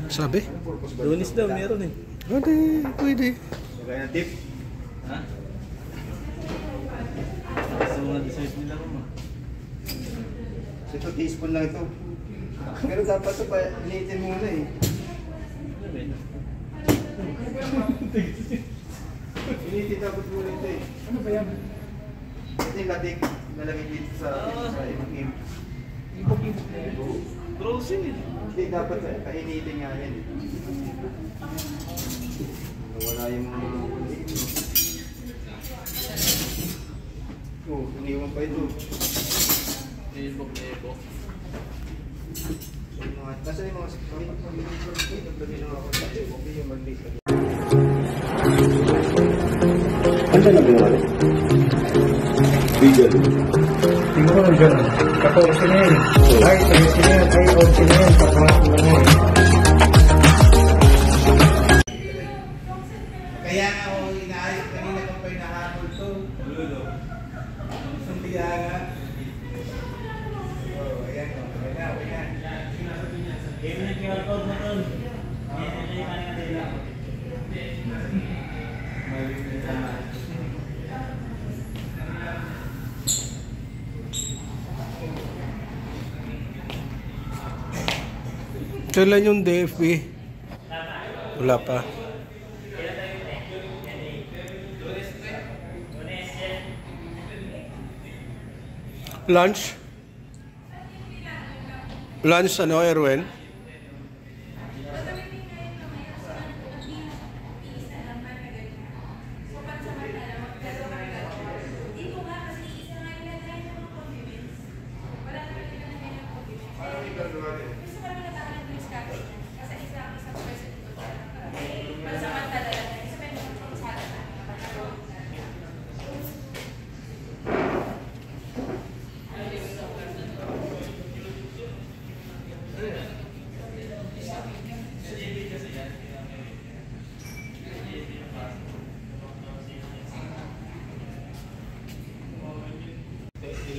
Sabi? Lunis daw, meron eh. Pwede. Kaya na tip? Ha? Sa mga dessert nila ko mo. Ito, teaspoon lang ito. Pero dapat ito pa, initin muna eh. Initin dapat muna ito eh. Ano ba yan? Ito yung latik nalagay dito sa ibang-ibang. Ibog-ibog na ito. Frozen eh. Hindi, dapat painitin nga yan eh. Wala yung oh, iniwan pa ito. Ibog. Nasa yung mga sikpang naglagay na ako sa okay yung mag-list. Ano na ginawa rin? Video. Tingnan mo dyan. 14 na yun. Ay, 13 na yun. Ay, 14 na yun. Kapag na yun. Kaya nga ako inaayos kanina kung pa inahabol to. Lulo. Ang tiya nga. Oh, ayan o. Ayan. Game na QR code mo nun. Hindi ka na nila. Kailan yung DFB? Wala pa. Lunch? Lunch ano, Erwin?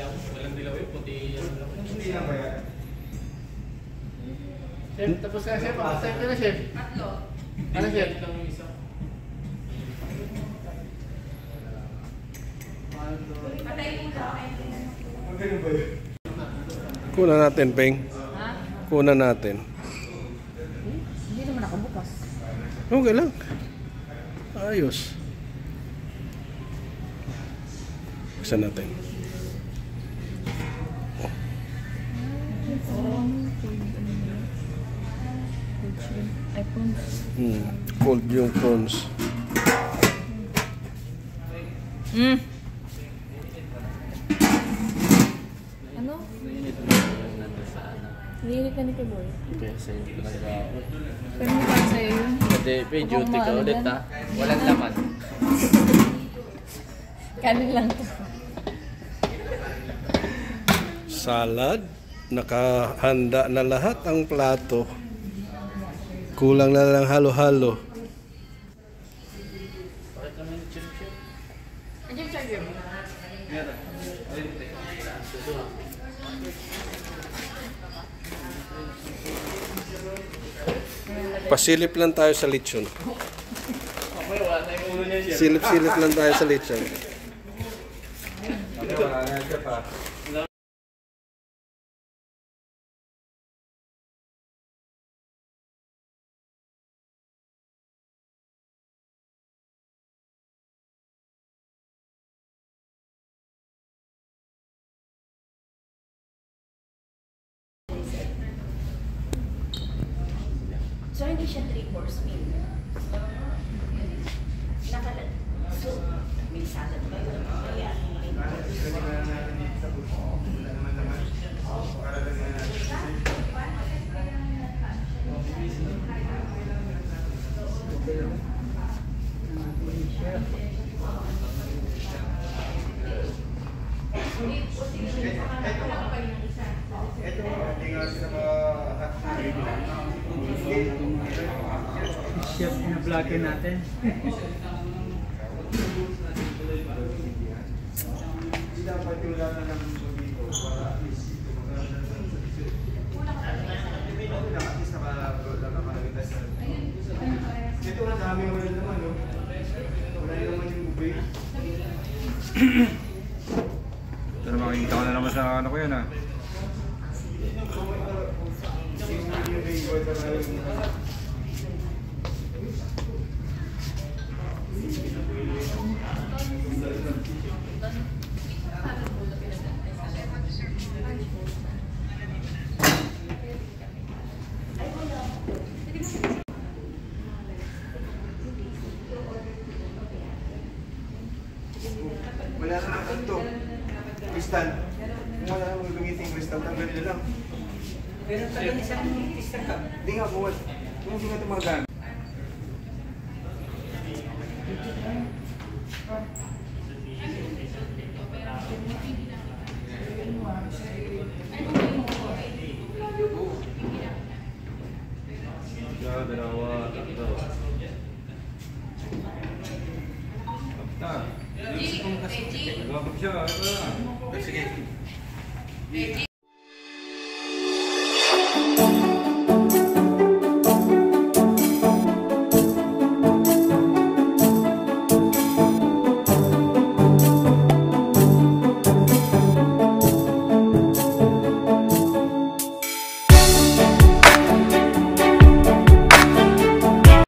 Walang dilaw yung puti. Hindi na ba yan? Chef, tapos na chef. Pakasay ka na chef. Tatlo. Ano chef? Lang yung isa. Patay mo daw. Magkano ba yun? Kuna natin, Peng. Ha? Kuna natin. Hindi naman ako bukas. Okay lang. Ayos. Buksan natin. Cold yung prawns. Ano? Lilit na ni Kiboy. Okay, sa'yo ko nag-aawat. Pero hindi para sa'yo yun. Pwede, duty ka ulit ha. Walang laman. Kanin lang to. Salad. Nakahanda na lahat ang plato. Kulang na lang halo-halo. Bakit naman yung chip-chip? Andiyan siya yun. Meron. Pasilip lang tayo sa lechon. Okay, wala na yung ulo niya siya. Silip-silip lang tayo sa lechon. Wala na siya pa. So, hindi siya 3-course meal. So, may salad ba yun? Kaya, Ito, hindi nga sila Chef, na-vlogin natin. Hindi dapat yung lana ng dito para at least ito maganda sa at least nakakalagay tayo Ito, ang dami wala naman, no? Wala naman yung bubay. Ito na makikita ko na naman sa ano ko yan ah. Wala na naman ito. Kristal. Kung wala naman gagamitin yung kristal, tanggalin na lang. Pero tagal isang isang ka. Hindi nga, buwan. Kung hindi nga ito magamit. Isa, dalawa, tatlo. Basta. Nagwapag siya, ito na. Sige. Reggie,